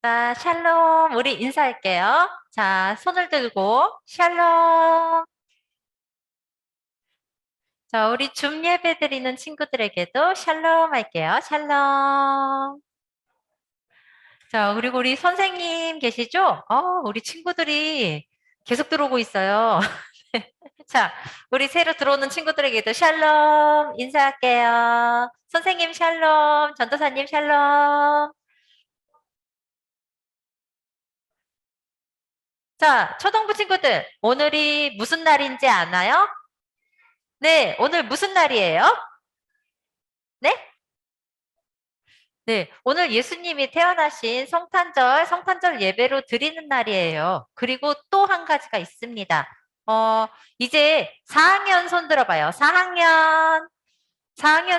자, 샬롬. 우리 인사할게요. 자, 손을 들고 샬롬. 자, 우리 줌 예배 드리는 친구들에게도 샬롬 할게요. 샬롬. 자, 그리고 우리 선생님 계시죠? 우리 친구들이 계속 들어오고 있어요. 자, 우리 새로 들어오는 친구들에게도 샬롬 인사할게요. 선생님 샬롬, 전도사님 샬롬. 자, 초등부 친구들, 오늘이 무슨 날인지 아나요? 네, 오늘 무슨 날이에요? 네? 네, 오늘 예수님이 태어나신 성탄절 예배로 드리는 날이에요. 그리고 또 한 가지가 있습니다. 이제 4학년 손 들어봐요. 4학년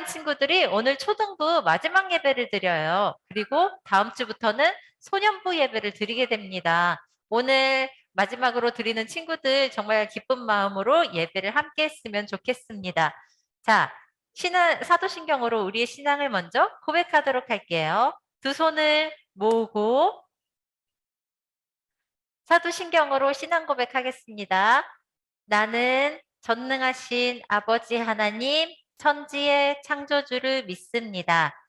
친구들이 오늘 초등부 마지막 예배를 드려요. 그리고 다음 주부터는 소년부 예배를 드리게 됩니다. 오늘 마지막으로 드리는 친구들 정말 기쁜 마음으로 예배를 함께 했으면 좋겠습니다. 자, 사도신경으로 우리의 신앙을 먼저 고백하도록 할게요. 두 손을 모으고 사도신경으로 신앙 고백하겠습니다. 나는 전능하신 아버지 하나님, 천지의 창조주를 믿습니다.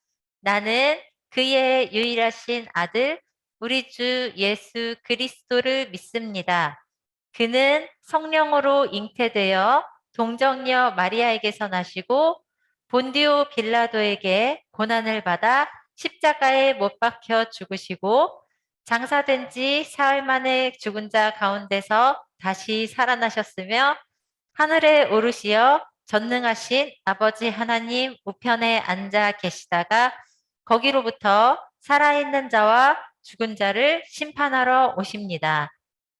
나는 그의 유일하신 아들, 우리 주 예수 그리스도를 믿습니다. 그는 성령으로 잉태되어 동정녀 마리아에게서 나시고 본디오 빌라도에게 고난을 받아 십자가에 못 박혀 죽으시고 장사된 지 사흘 만에 죽은 자 가운데서 다시 살아나셨으며 하늘에 오르시어 전능하신 아버지 하나님 우편에 앉아 계시다가 거기로부터 살아있는 자와 죽은 자를 심판하러 오십니다.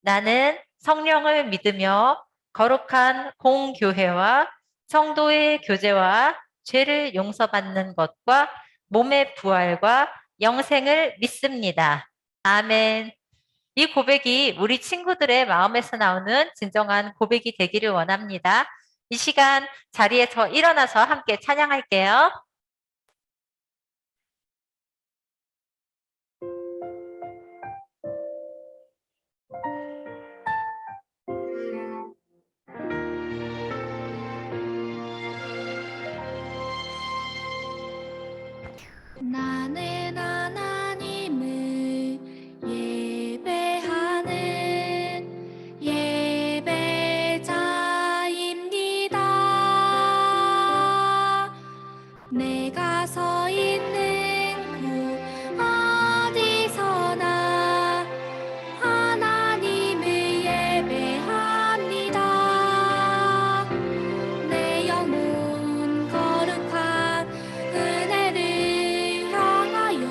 나는 성령을 믿으며 거룩한 공교회와 성도의 교제와 죄를 용서받는 것과 몸의 부활과 영생을 믿습니다. 아멘. 이 고백이 우리 친구들의 마음에서 나오는 진정한 고백이 되기를 원합니다. 이 시간 자리에서 일어나서 함께 찬양할게요. 나는 하나님을 예배하는 예배자입니다. 내가 서 있는 곳 어디서나 하나님을 예배합니다. 내 영혼 거룩한 은혜를 향하여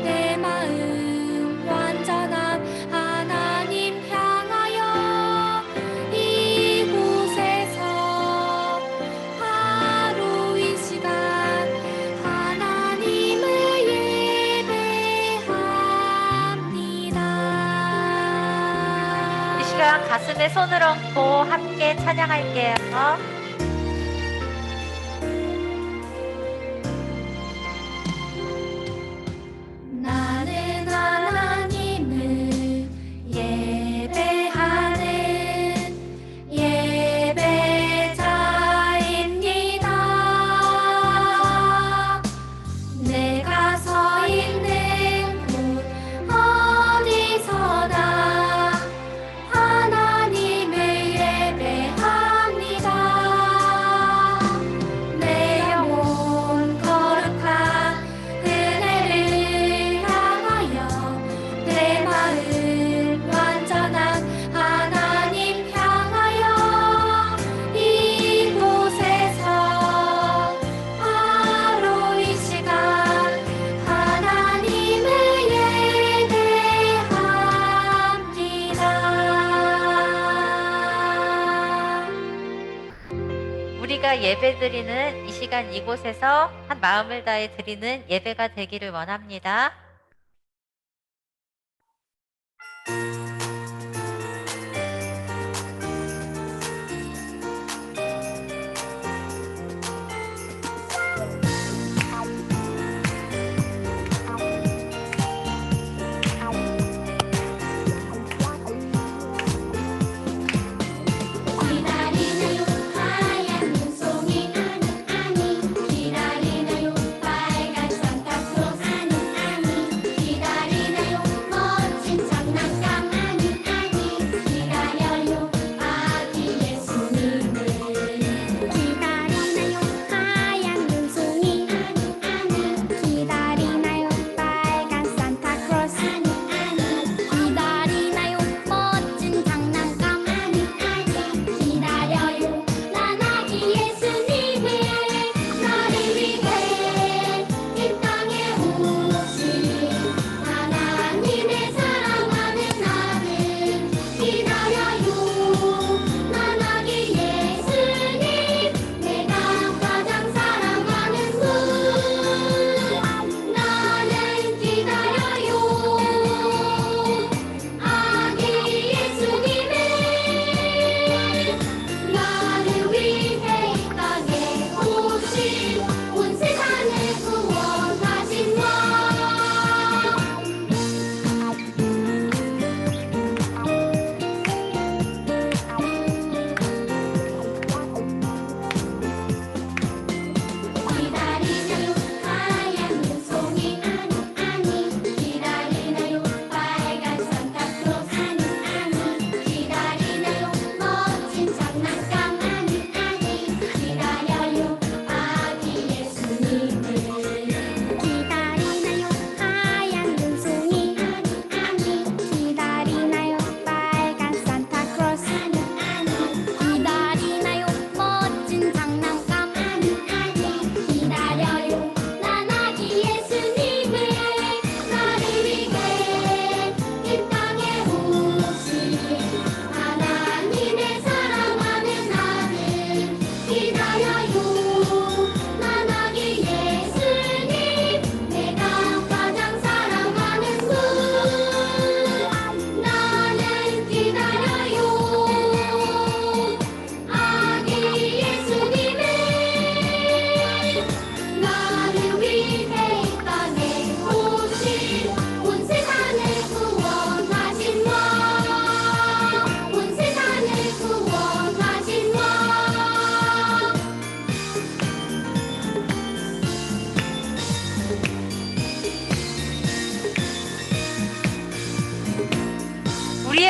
내 마음 완전한 하나님 향하여 이곳에서 바로 이 시간 하나님을 예배합니다. 이 시간 가슴에 손을 얹고 함께 찬양할게요. 나는 하나님을 예배하는 예배자입니다. 내가 서 있는 곳 어디서나 하나님을 예배합니다. 내 영혼 거룩한 은혜를 향하여 내 마음 완전한 하나님 향하여 이곳에서 바로 이 시간 하나님을 예배합니다. 우리가 예배드리는 이 시간 이곳에서 한 마음을 다해 드리는 예배가 되기를 원합니다.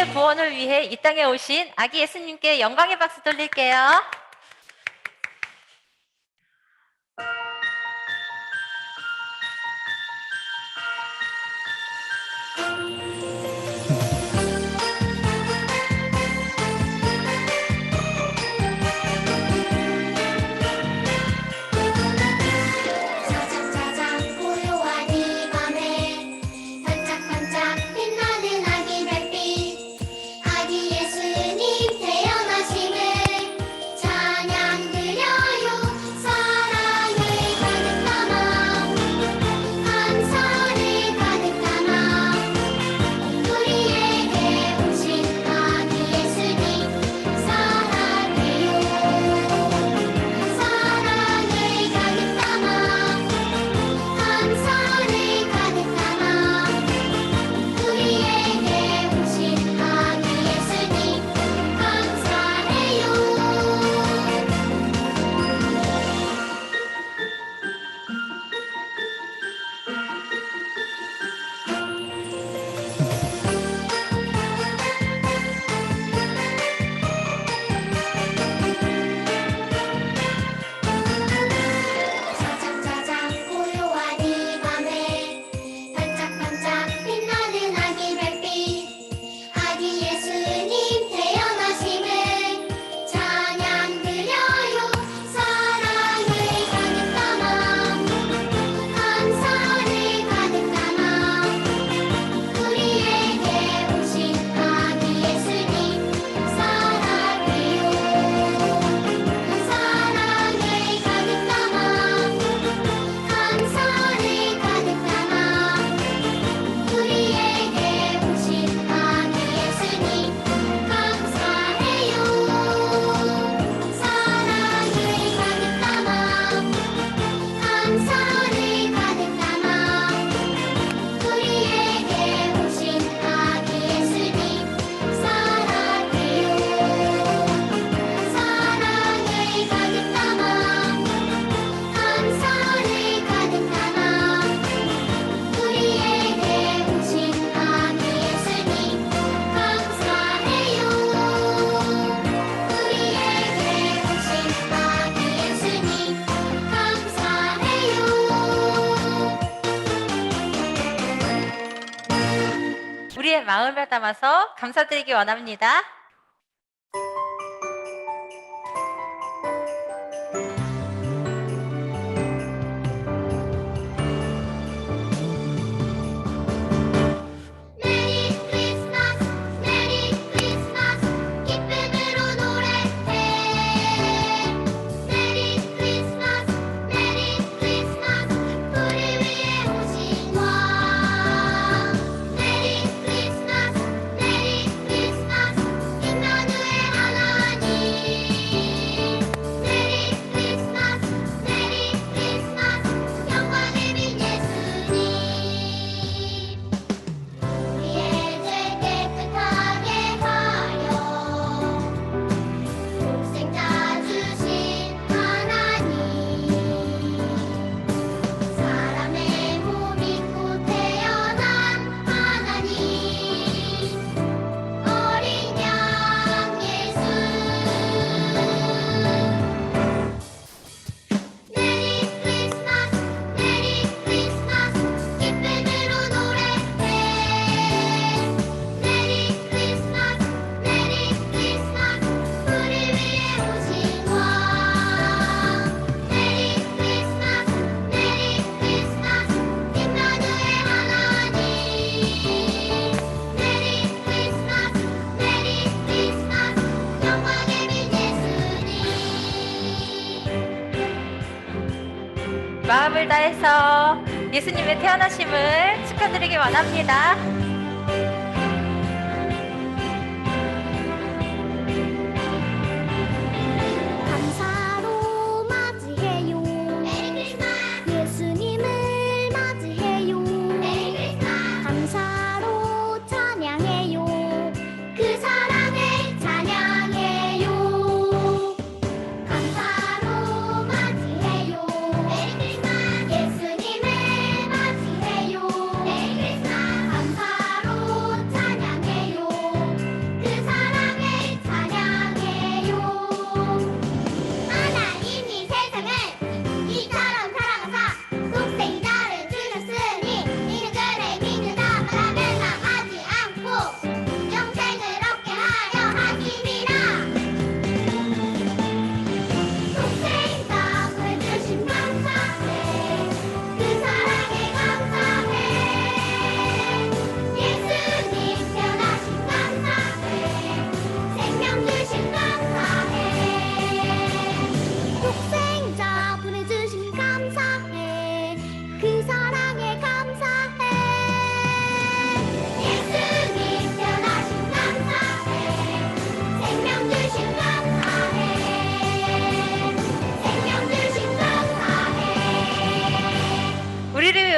우리의 구원을 위해 이 땅에 오신 아기 예수님께 영광의 박수 돌릴게요. 짜장짜장 고요한 이 밤에 반짝반짝 빛나는 아기 별빛 아기 예수님 태어나심을 찬양 드려요. 사랑을 가득 담아 감사를 가득 담아 우리에게 오신 아기 예수님 사랑해요. 사랑을 가득 담아 감사를 가득 담아 우리에게 오신 아기 예수님 감사해요. 짜장짜장 고요한 이 밤에 반짝반짝 빛나는 아기 별빛 아기 예수님 태어나심을 찬양 드려요. 사랑을 가득 담아 감사를 가득 담아 우리에게 오신 아기 예수님 사랑해요. 사랑을 가득 담아 감사를 가득 담아 우리에게 오신 아기 예수님 감사해요. 사랑을 가득 담아 감사를 가득 담아 우리에게 오신 아기 예수님 사랑해요. 사랑을 가득 담아 감사를 가득 담아 우리에게 오신 아기 예수님 감사해요. 우리에게 오신 아기 예수님 감사해요. 우리의 마음을 담아서 감사드리기 원합니다. 메리 크리스마스 메리 크리스마스 기쁨으로 노래해. 메리 크리스마스 메리 크리스마스 우리 위에 오신 왕. 메리 크리스마스 메리 크리스마스 임마누엘 하나님. 메리 크리스마스 메리 크리스마스 영광의 빛 예수님. 우리의 죄 깨끗하게 하여 독생자 주신 하나님. 사람의 몸 입고 태어난 하나님. 어린 양 예수. 메리 크리스마스 메리 크리스마스 기쁨으로 노래해. 메리 크리스마스 메리 크리스마스 우리 위에 오신 왕. 메리 크리스마스 메리 크리스마스 임마누엘 하나님. 메리 크리스마스 메리 크리스마스 영광의 빛 예수님. 마음을 다해서 예수님의 태어나심을 축하드리기 원합니다. 감사로 맞이해요. 메리 크리스마스. 예수님을 맞이해요. 메리 크리스마스. 감사로 찬양해요. 그 사랑을 찬양해요. 감사로 맞이해요. 메리 크리스마스. 예수님을 맞이해요. 메리 크리스마스. 감사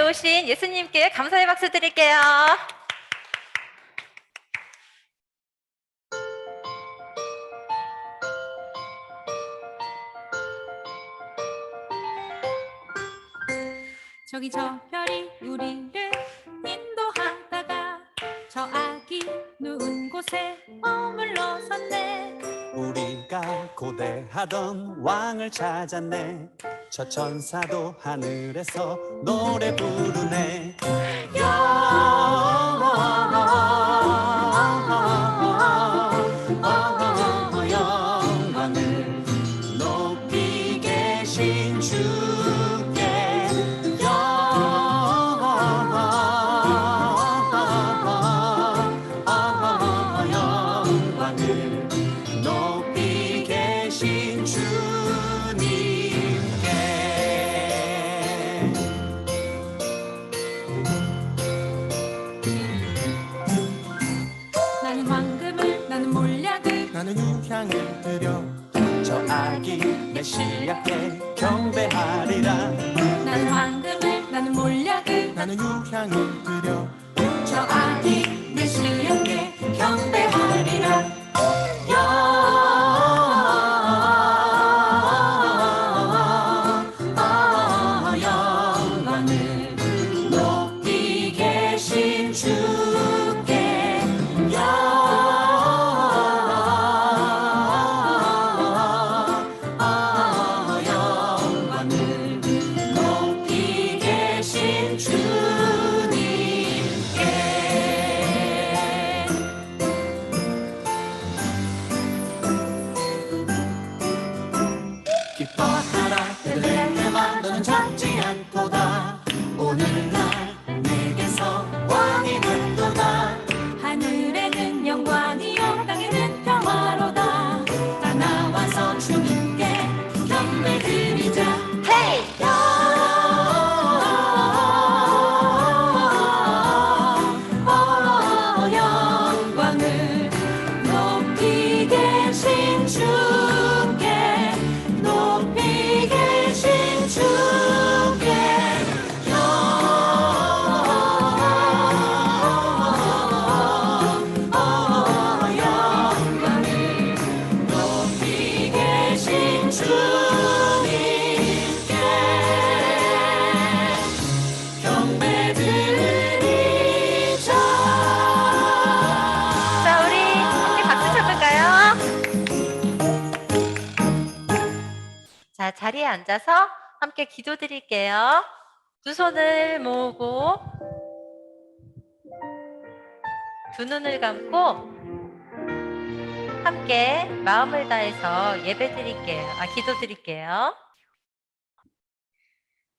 오신 예수님께 감사의 박수 드릴게요. 저기 저 별이 우리를 인도하다가 저 아기 누운 곳에 머물러섰네. 우리가 고대하던 왕을 찾았네. 저 천사도 하늘에서 노래 부르네. 영광을 높이 계신 주께 영광을 높이 계신 주님께. 나는 황금을 나는 몰약을 나는 유향을 드려 저 아기 메시아께 경배하리라. 나는 황금을 나는 몰약을 나는 유향을 드려 저 아기 메시아께 경배하리라. 영광을 높이 계신 주께 영광을 높이 계신 주님께. 기뻐하라 베들레헴아 너는 작지 않도다. 오늘날 내게서 왕이 된도다. 하늘에는 영광이요 땅에는 평화로다. 다 나와서 주님께 경배드리자. 헤이! 영광을 높이 계신 주께 높이 계신 주께 영광을 높이 계신 주님께 경배드리자. 자, 우리 함께 박수 쳐볼까요? 자, 자리에 앉아서 함께 기도드릴게요. 두 손을 모으고 두 눈을 감고 함께 마음을 다해서 예배드릴게요. 기도드릴게요.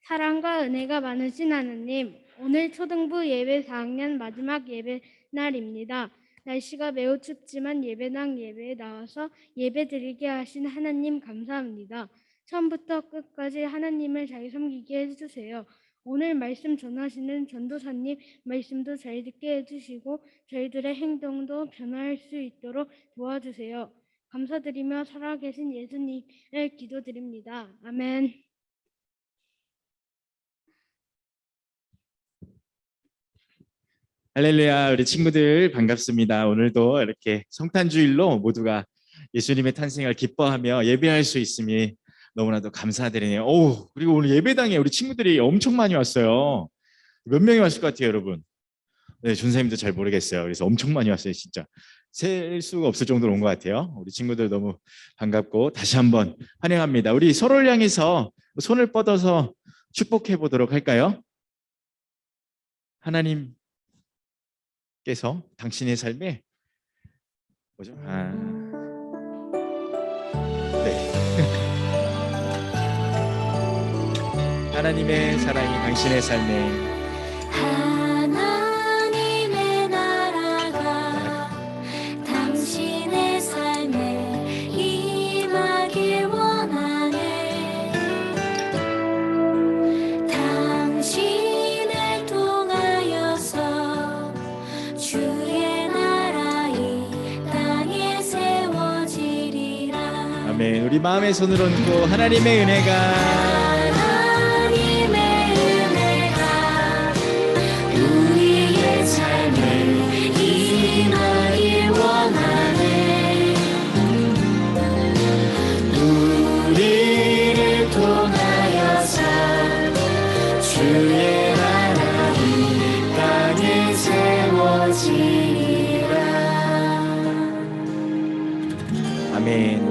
사랑과 은혜가 많으신 하나님, 오늘 초등부 예배 4학년 마지막 예배 날입니다. 날씨가 매우 춥지만 예배당 예배에 나와서 예배드리게 하신 하나님 감사합니다. 처음부터 끝까지 하나님을 잘 섬기게 해주세요. 오늘 말씀 전하시는 전도사님 말씀도 잘 듣게 해주시고 저희들의 행동도 변화할 수 있도록 도와주세요. 감사드리며 살아계신 예수님을 기도드립니다. 아멘. 할렐루야, 우리 친구들 반갑습니다. 오늘도 이렇게 성탄주일로 모두가 예수님의 탄생을 기뻐하며 예배할 수 있음이 너무나도 감사드리네요. 그리고 오늘 예배당에 우리 친구들이 엄청 많이 왔어요. 몇 명이 왔을 것 같아요, 여러분? 네, 준사님도 잘 모르겠어요. 그래서 엄청 많이 왔어요, 진짜. 셀 수가 없을 정도로 온 것 같아요. 우리 친구들 너무 반갑고 다시 한번 환영합니다. 우리 서로를 향해서 손을 뻗어서 축복해 보도록 할까요? 하나님께서 당신의 삶에 뭐죠? 네. 하나님의 사랑이 당신의 삶에 하나님의 나라가 당신의 삶에 임하길 원하네. 당신을 통하여서 주의 나라 이 땅에 세워지리라. 아멘. 우리 마음의 손을 얹고 하나님의 은혜가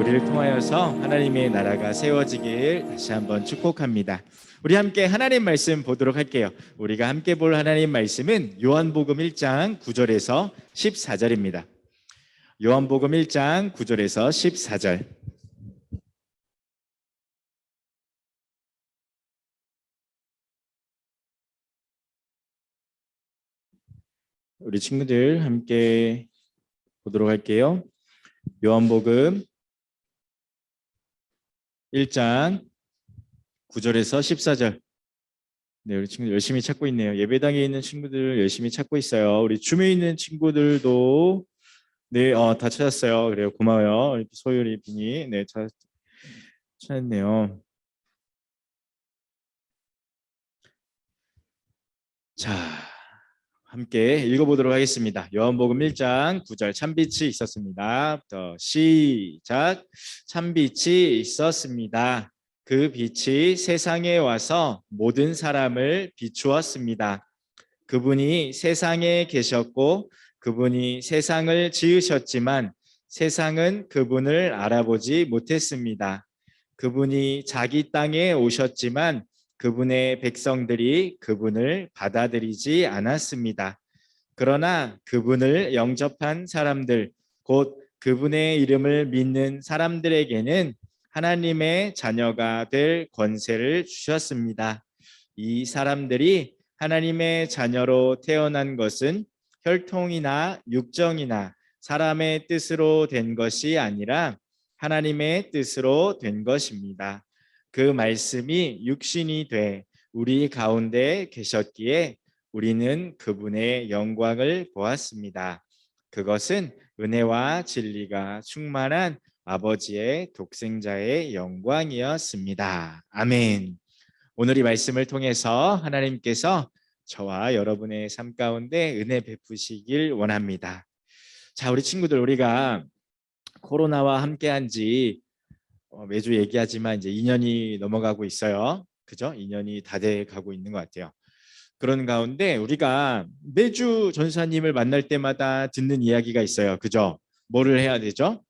우리를 통하여서 하나님의 나라가 세워지길 다시 한번 축복합니다. 우리 함께 하나님 말씀 보도록 할게요. 우리가 함께 볼 하나님 말씀은 요한복음 1장 9절에서 14절입니다. 요한복음 1장 9절에서 14절. 우리 친구들 함께 보도록 할게요. 요한복음 1장 9절에서 14절. 네, 우리 친구들 열심히 찾고 있네요. 예배당에 있는 친구들 열심히 찾고 있어요. 우리 줌에 있는 친구들도 네, 다 찾았어요. 그래요. 고마워요. 소율이 비니. 네, 찾았네요. 자, 함께 읽어보도록 하겠습니다. 요한복음 1장 9절. 참빛이 있었습니다. 부터 시작. 참빛이 있었습니다. 그 빛이 세상에 와서 모든 사람을 비추었습니다. 그분이 세상에 계셨고 그분이 세상을 지으셨지만 세상은 그분을 알아보지 못했습니다. 그분이 자기 땅에 오셨지만 그분의 백성들이 그분을 받아들이지 않았습니다. 그러나 그분을 영접한 사람들, 곧 그분의 이름을 믿는 사람들에게는 하나님의 자녀가 될 권세를 주셨습니다. 이 사람들이 하나님의 자녀로 태어난 것은 혈통이나 육정이나 사람의 뜻으로 된 것이 아니라 하나님의 뜻으로 된 것입니다. 그 말씀이 육신이 돼 우리 가운데 계셨기에 우리는 그분의 영광을 보았습니다. 그것은 은혜와 진리가 충만한 아버지의 독생자의 영광이었습니다. 아멘. 오늘 이 말씀을 통해서 하나님께서 저와 여러분의 삶 가운데 은혜 베푸시길 원합니다. 자, 우리 친구들, 우리가 코로나와 함께한 지 매주 얘기하지만 이제 2년이 넘어가고 있어요. 그죠? 2년이 다 돼 가고 있는 것 같아요. 그런 가운데 우리가 매주 전사님을 만날 때마다 듣는 이야기가 있어요. 그죠? 뭐를 해야 되죠?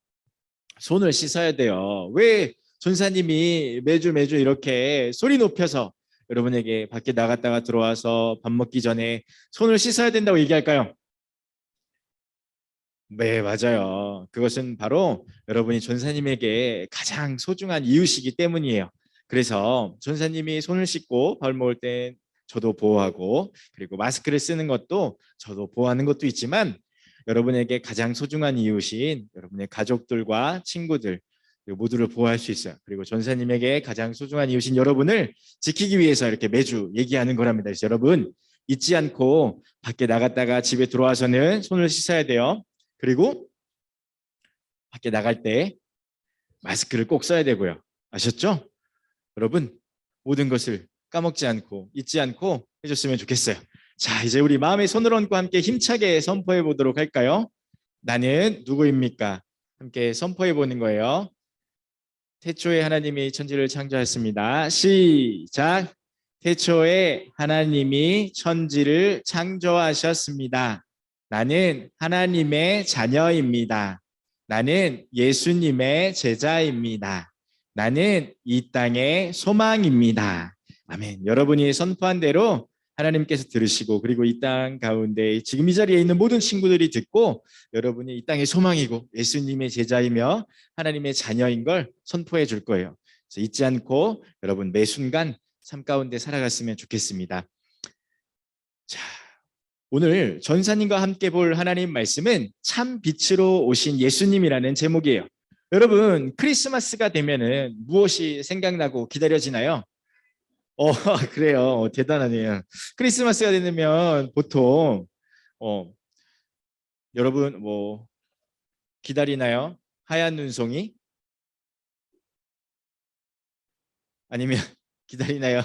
손을 씻어야 돼요. 왜 전사님이 매주 이렇게 소리 높여서 여러분에게 밖에 나갔다가 들어와서 밥 먹기 전에 손을 씻어야 된다고 얘기할까요? 네, 맞아요. 그것은 바로 여러분이 전사님에게 가장 소중한 이유시기 때문이에요. 그래서 전사님이 손을 씻고 밥 먹을 때 저도 보호하고, 그리고 마스크를 쓰는 것도 저도 보호하는 것도 있지만 여러분에게 가장 소중한 이유신 여러분의 가족들과 친구들 모두를 보호할 수 있어요. 그리고 전사님에게 가장 소중한 이유신 여러분을 지키기 위해서 이렇게 매주 얘기하는 거랍니다. 그래서 여러분 잊지 않고 밖에 나갔다가 집에 들어와서는 손을 씻어야 돼요. 그리고 밖에 나갈 때 마스크를 꼭 써야 되고요. 아셨죠? 여러분 모든 것을 까먹지 않고 잊지 않고 해줬으면 좋겠어요. 자, 이제 우리 마음의 손을 얹고 함께 힘차게 선포해 보도록 할까요? 나는 누구입니까? 함께 선포해 보는 거예요. 태초에 하나님이 천지를 창조하셨습니다. 시작. 태초에 하나님이 천지를 창조하셨습니다. 나는 하나님의 자녀입니다. 나는 예수님의 제자입니다. 나는 이 땅의 소망입니다. 아멘. 여러분이 선포한 대로 하나님께서 들으시고, 그리고 이 땅 가운데 지금 이 자리에 있는 모든 친구들이 듣고 여러분이 이 땅의 소망이고 예수님의 제자이며 하나님의 자녀인 걸 선포해 줄 거예요. 그래서 잊지 않고 여러분 매 순간 삶 가운데 살아갔으면 좋겠습니다. 자, 오늘 전사님과 함께 볼 하나님 말씀은 참 빛으로 오신 예수님이라는 제목이에요. 여러분 크리스마스가 되면은 무엇이 생각나고 기다려지나요? 그래요. 대단하네요. 크리스마스가 되면 보통 여러분 뭐 기다리나요? 하얀 눈송이? 아니면 기다리나요?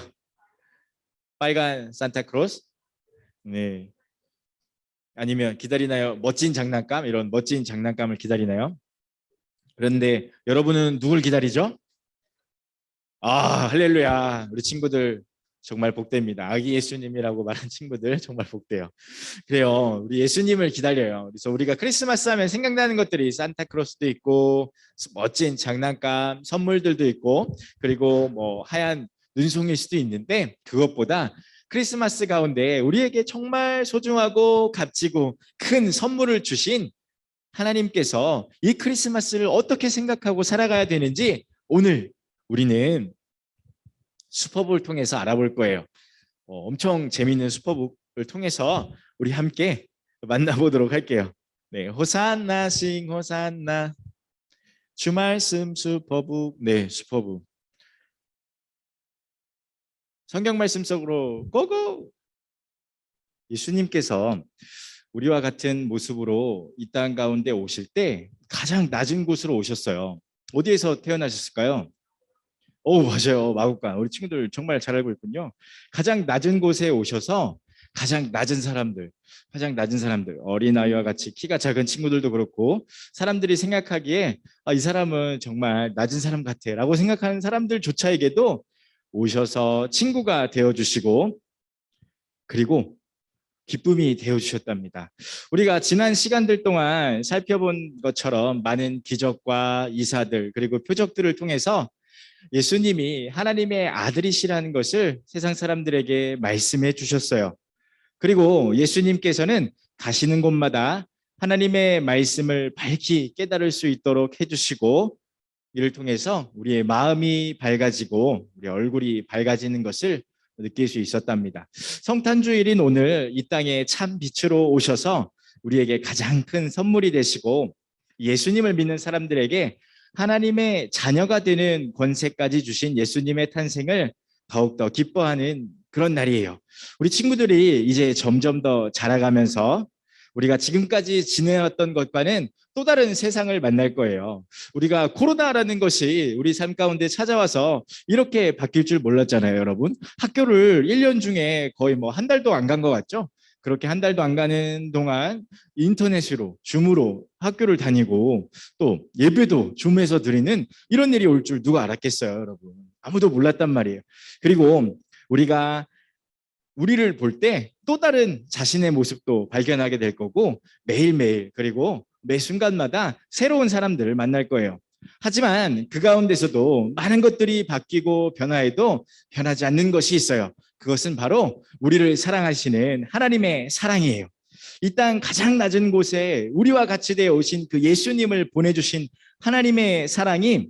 빨간 산타크로스? 네. 아니면 기다리나요? 멋진 장난감? 이런 멋진 장난감을 기다리나요? 그런데 여러분은 누굴 기다리죠? 아, 할렐루야. 우리 친구들 정말 복됩니다. 아기 예수님이라고 말한 친구들 정말 복돼요. 그래요. 우리 예수님을 기다려요. 그래서 우리가 크리스마스 하면 생각나는 것들이 산타크로스도 있고 멋진 장난감, 선물들도 있고 그리고 뭐 하얀 눈송이일 수도 있는데 그것보다 크리스마스 가운데 우리에게 정말 소중하고 값지고 큰 선물을 주신 하나님께서 이 크리스마스를 어떻게 생각하고 살아가야 되는지 오늘 우리는 슈퍼볼 통해서 알아볼 거예요. 엄청 재미있는 슈퍼볼을 통해서 우리 함께 만나보도록 할게요. 네, 호산나 싱 호산나 주 말씀 슈퍼북. 네, 슈퍼북. 성경 말씀 속으로 고고. 예수님께서 우리와 같은 모습으로 이 땅 가운데 오실 때 가장 낮은 곳으로 오셨어요. 어디에서 태어나셨을까요? 맞아요. 마국간. 우리 친구들 정말 잘 알고 있군요. 가장 낮은 곳에 오셔서 가장 낮은 사람들, 어린아이와 같이 키가 작은 친구들도 그렇고 사람들이 생각하기에 이 사람은 정말 낮은 사람 같아 라고 생각하는 사람들조차에게도 오셔서 친구가 되어주시고 그리고 기쁨이 되어주셨답니다. 우리가 지난 시간들 동안 살펴본 것처럼 많은 기적과 이사들 그리고 표적들을 통해서 예수님이 하나님의 아들이시라는 것을 세상 사람들에게 말씀해 주셨어요. 그리고 예수님께서는 가시는 곳마다 하나님의 말씀을 밝히 깨달을 수 있도록 해주시고 이를 통해서 우리의 마음이 밝아지고 우리 얼굴이 밝아지는 것을 느낄 수 있었답니다. 성탄주일인 오늘 이 땅에 참 빛으로 오셔서 우리에게 가장 큰 선물이 되시고 예수님을 믿는 사람들에게 하나님의 자녀가 되는 권세까지 주신 예수님의 탄생을 더욱더 기뻐하는 그런 날이에요. 우리 친구들이 이제 점점 더 자라가면서 우리가 지금까지 지내왔던 것과는 또 다른 세상을 만날 거예요. 우리가 코로나라는 것이 우리 삶 가운데 찾아와서 이렇게 바뀔 줄 몰랐잖아요, 여러분. 학교를 1년 중에 거의 뭐 한 달도 안 간 것 같죠? 그렇게 한 달도 안 가는 동안 인터넷으로, 줌으로 학교를 다니고 또 예배도 줌에서 드리는 이런 일이 올 줄 누가 알았겠어요, 여러분. 아무도 몰랐단 말이에요. 그리고 우리가 우리를 볼 때 또 다른 자신의 모습도 발견하게 될 거고 매일매일 그리고 매 순간마다 새로운 사람들을 만날 거예요. 하지만 그 가운데서도 많은 것들이 바뀌고 변화해도 변하지 않는 것이 있어요. 그것은 바로 우리를 사랑하시는 하나님의 사랑이에요. 이 땅 가장 낮은 곳에 우리와 같이 되어 오신 그 예수님을 보내주신 하나님의 사랑이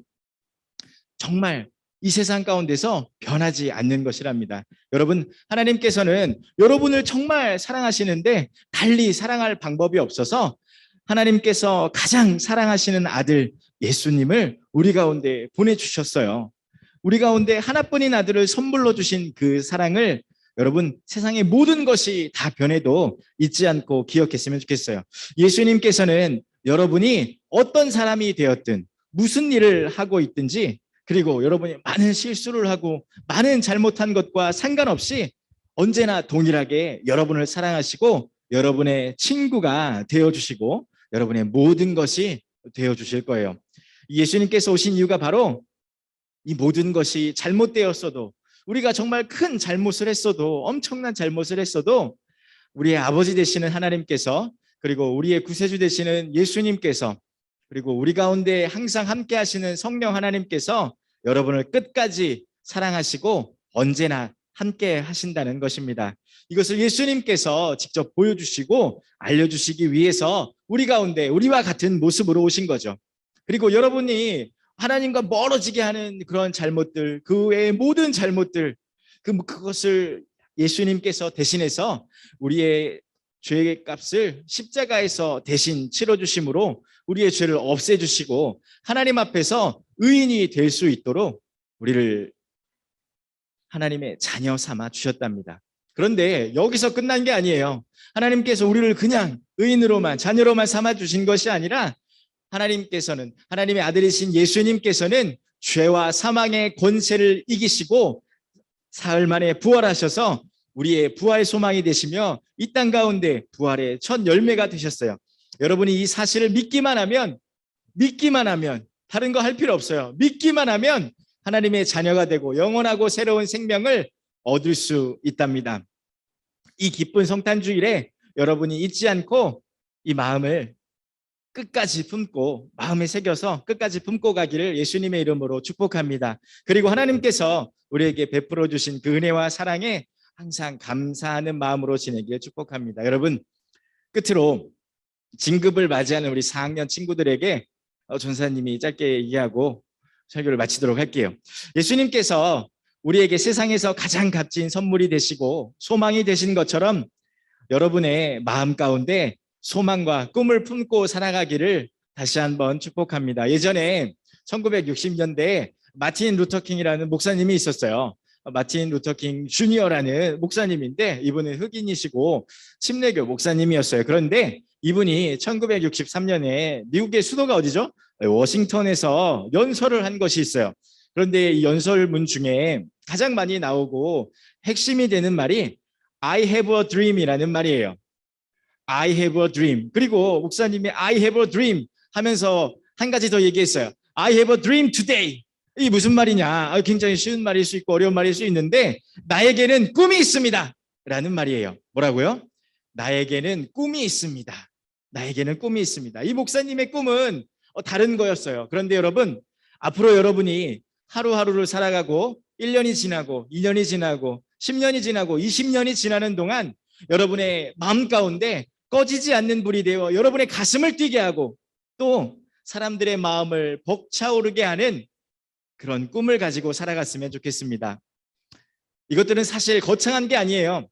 정말 이 세상 가운데서 변하지 않는 것이랍니다. 여러분, 하나님께서는 여러분을 정말 사랑하시는데 달리 사랑할 방법이 없어서 하나님께서 가장 사랑하시는 아들 예수님을 우리 가운데 보내주셨어요. 우리 가운데 하나뿐인 아들을 선물로 주신 그 사랑을 여러분 세상의 모든 것이 다 변해도 잊지 않고 기억했으면 좋겠어요. 예수님께서는 여러분이 어떤 사람이 되었든 무슨 일을 하고 있든지 그리고 여러분이 많은 실수를 하고 많은 잘못한 것과 상관없이 언제나 동일하게 여러분을 사랑하시고 여러분의 친구가 되어주시고 여러분의 모든 것이 되어주실 거예요. 예수님께서 오신 이유가 바로 이 모든 것이 잘못되었어도 우리가 정말 큰 잘못을 했어도 엄청난 잘못을 했어도 우리의 아버지 되시는 하나님께서 그리고 우리의 구세주 되시는 예수님께서 그리고 우리 가운데 항상 함께 하시는 성령 하나님께서 여러분을 끝까지 사랑하시고 언제나 함께 하신다는 것입니다. 이것을 예수님께서 직접 보여주시고 알려주시기 위해서 우리 가운데 우리와 같은 모습으로 오신 거죠. 그리고 여러분이 하나님과 멀어지게 하는 그런 잘못들, 그 외의 모든 잘못들, 그것을 예수님께서 대신해서 우리의 죄의 값을 십자가에서 대신 치러주심으로 우리의 죄를 없애주시고 하나님 앞에서 의인이 될 수 있도록 우리를 하나님의 자녀 삼아 주셨답니다. 그런데 여기서 끝난 게 아니에요. 하나님께서 우리를 그냥 의인으로만 자녀로만 삼아 주신 것이 아니라 하나님께서는 하나님의 아들이신 예수님께서는 죄와 사망의 권세를 이기시고 사흘 만에 부활하셔서 우리의 부활 소망이 되시며 이 땅 가운데 부활의 첫 열매가 되셨어요. 여러분이 이 사실을 믿기만 하면 다른 거 할 필요 없어요. 믿기만 하면 하나님의 자녀가 되고 영원하고 새로운 생명을 얻을 수 있답니다. 이 기쁜 성탄주일에 여러분이 잊지 않고 이 마음을 끝까지 품고 마음에 새겨서 끝까지 품고 가기를 예수님의 이름으로 축복합니다. 그리고 하나님께서 우리에게 베풀어 주신 그 은혜와 사랑에 항상 감사하는 마음으로 지내기를 축복합니다. 여러분, 끝으로 진급을 맞이하는 우리 4학년 친구들에게 전사님이 짧게 얘기하고 설교를 마치도록 할게요. 예수님께서 우리에게 세상에서 가장 값진 선물이 되시고 소망이 되신 것처럼 여러분의 마음 가운데 소망과 꿈을 품고 살아가기를 다시 한번 축복합니다. 예전에 1960년대에 마틴 루터킹이라는 목사님이 있었어요. 마틴 루터킹 주니어라는 목사님인데 이분은 흑인이시고 침례교 목사님이었어요. 그런데 이분이 1963년에 미국의 수도가 어디죠? 워싱턴에서 연설을 한 것이 있어요. 그런데 이 연설문 중에 가장 많이 나오고 핵심이 되는 말이 I have a dream이라는 말이에요. I have a dream. 그리고 목사님이 I have a dream 하면서 한 가지 더 얘기했어요. I have a dream today. 이게 무슨 말이냐? 굉장히 쉬운 말일 수 있고 어려운 말일 수 있는데 나에게는 꿈이 있습니다. 라는 말이에요. 뭐라고요? 나에게는 꿈이 있습니다. 나에게는 꿈이 있습니다. 이 목사님의 꿈은 다른 거였어요. 그런데 여러분, 앞으로 여러분이 하루하루를 살아가고 1년이 지나고 2년이 지나고 10년이 지나고 20년이 지나는 동안 여러분의 마음 가운데 꺼지지 않는 불이 되어 여러분의 가슴을 뛰게 하고 또 사람들의 마음을 벅차오르게 하는 그런 꿈을 가지고 살아갔으면 좋겠습니다. 이것들은 사실 거창한 게 아니에요.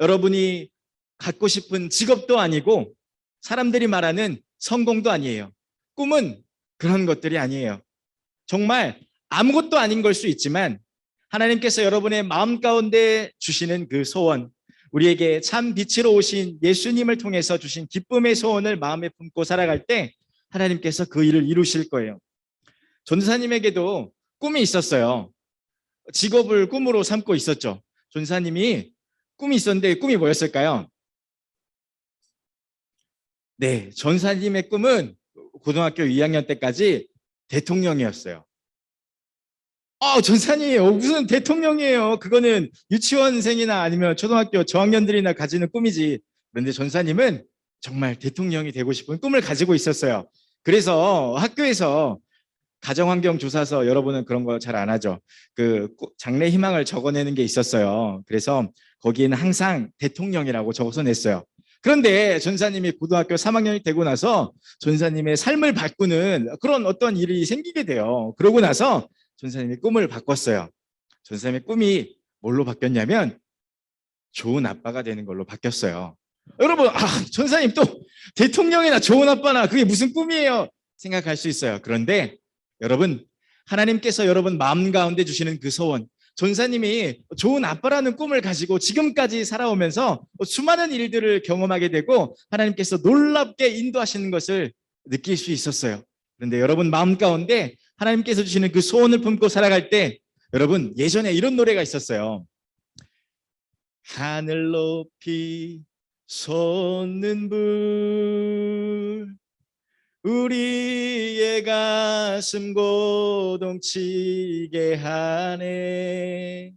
여러분이 갖고 싶은 직업도 아니고 사람들이 말하는 성공도 아니에요. 꿈은 그런 것들이 아니에요. 정말 아무것도 아닌 걸 수 있지만 하나님께서 여러분의 마음 가운데 주시는 그 소원, 우리에게 참 빛으로 오신 예수님을 통해서 주신 기쁨의 소원을 마음에 품고 살아갈 때 하나님께서 그 일을 이루실 거예요. 전사님에게도 꿈이 있었어요. 직업을 꿈으로 삼고 있었죠. 전사님이 꿈이 있었는데 꿈이 뭐였을까요? 네, 전사님의 꿈은 고등학교 2학년 때까지 대통령이었어요. 전사님, 무슨 대통령이에요? 그거는 유치원생이나 아니면 초등학교 저학년들이나 가지는 꿈이지. 그런데 전사님은 정말 대통령이 되고 싶은 꿈을 가지고 있었어요. 그래서 학교에서 가정환경조사서, 여러분은 그런 거 잘 안 하죠. 그 장래 희망을 적어내는 게 있었어요. 그래서 거기에는 항상 대통령이라고 적어서 냈어요. 그런데 전사님이 고등학교 3학년이 되고 나서 전사님의 삶을 바꾸는 그런 어떤 일이 생기게 돼요. 그러고 나서 전사님이 꿈을 바꿨어요. 전사님의 꿈이 뭘로 바뀌었냐면 좋은 아빠가 되는 걸로 바뀌었어요. 여러분, 전사님 또 대통령이나 좋은 아빠나 그게 무슨 꿈이에요? 생각할 수 있어요. 그런데 여러분, 하나님께서 여러분 마음 가운데 주시는 그 소원, 전사님이 좋은 아빠라는 꿈을 가지고 지금까지 살아오면서 수많은 일들을 경험하게 되고 하나님께서 놀랍게 인도하시는 것을 느낄 수 있었어요. 그런데 여러분 마음 가운데 하나님께서 주시는 그 소원을 품고 살아갈 때, 여러분, 예전에 이런 노래가 있었어요. 하늘 높이 솟는 불 우리의 가슴 고동치게 하네.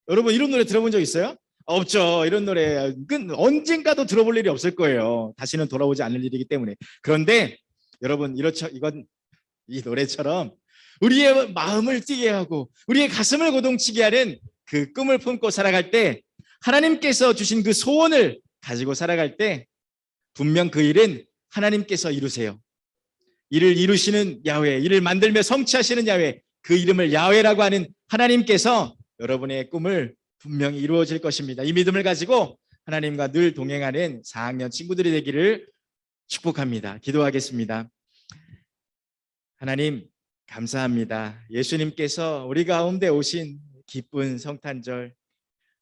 여러분 이런 노래 들어본 적 있어요? 없죠. 이런 노래 언젠가도 들어볼 일이 없을 거예요. 다시는 돌아오지 않을 일이기 때문에. 그런데 여러분, 이 노래처럼 우리의 마음을 뛰게 하고 우리의 가슴을 고동치게 하는 그 꿈을 품고 살아갈 때, 하나님께서 주신 그 소원을 가지고 살아갈 때 분명 그 일은 하나님께서 이루세요. 이를 이루시는 야훼, 이를 만들며 성취하시는 야훼, 그 이름을 야훼라고 하는 하나님께서 여러분의 꿈을 분명히 이루어질 것입니다. 이 믿음을 가지고 하나님과 늘 동행하는 4학년 친구들이 되기를 축복합니다. 기도하겠습니다. 하나님, 감사합니다. 예수님께서 우리 가운데 오신 기쁜 성탄절,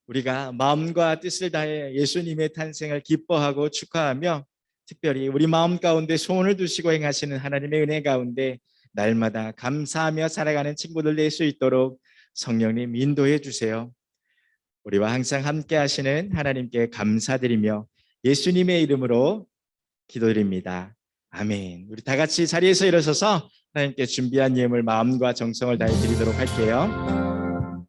우리가 마음과 뜻을 다해 예수님의 탄생을 기뻐하고 축하하며 특별히 우리 마음 가운데 소원을 두시고 행하시는 하나님의 은혜 가운데 날마다 감사하며 살아가는 친구들 될 수 있도록 성령님 인도해 주세요. 우리와 항상 함께 하시는 하나님께 감사드리며 예수님의 이름으로 기도드립니다. 아멘. 우리 다 같이 자리에서 일어서서 하나님께 준비한 예물 마음과 정성을 다해 드리도록 할게요.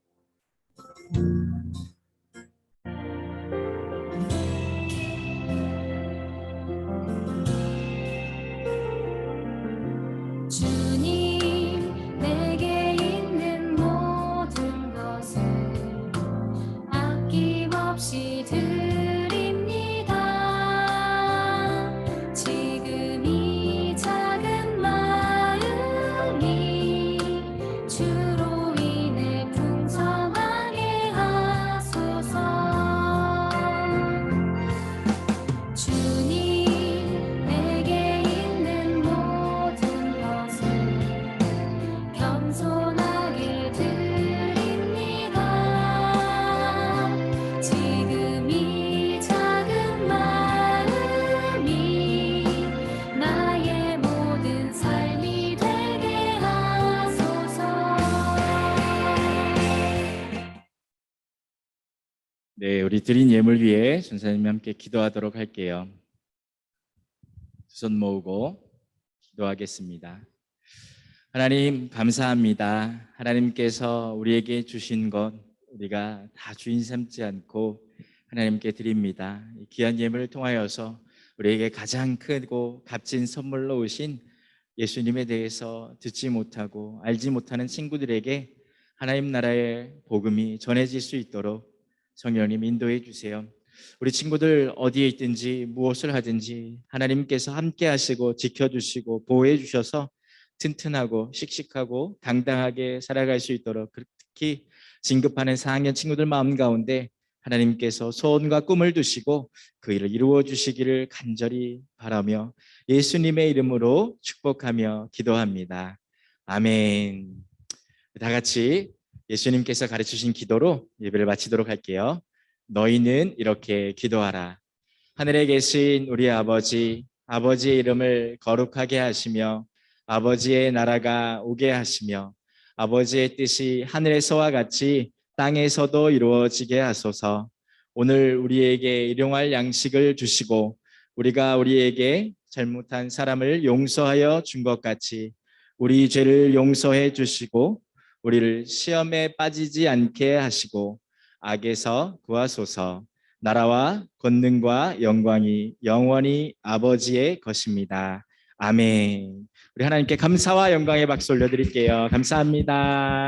우리 드린 예물 위에 전사님과 함께 기도하도록 할게요. 두 손 모으고 기도하겠습니다. 하나님 감사합니다. 하나님께서 우리에게 주신 것 우리가 다 주인 삼지 않고 하나님께 드립니다. 이 귀한 예물을 통하여서 우리에게 가장 크고 값진 선물로 오신 예수님에 대해서 듣지 못하고 알지 못하는 친구들에게 하나님 나라의 복음이 전해질 수 있도록 성령님 인도해 주세요. 우리 친구들 어디에 있든지 무엇을 하든지 하나님께서 함께 하시고 지켜주시고 보호해 주셔서 튼튼하고 씩씩하고 당당하게 살아갈 수 있도록, 특히 진급하는 4학년 친구들 마음 가운데 하나님께서 소원과 꿈을 두시고 그 일을 이루어 주시기를 간절히 바라며 예수님의 이름으로 축복하며 기도합니다. 아멘. 다 같이 예수님께서 가르치신 기도로 예배를 마치도록 할게요. 너희는 이렇게 기도하라. 하늘에 계신 우리 아버지, 아버지의 이름을 거룩하게 하시며 아버지의 나라가 오게 하시며 아버지의 뜻이 하늘에서와 같이 땅에서도 이루어지게 하소서. 오늘 우리에게 일용할 양식을 주시고 우리가 우리에게 잘못한 사람을 용서하여 준 것 같이 우리 죄를 용서해 주시고 우리를 시험에 빠지지 않게 하시고 악에서 구하소서. 나라와 권능과 영광이 영원히 아버지의 것입니다. 아멘. 우리 하나님께 감사와 영광의 박수 올려드릴게요. 감사합니다.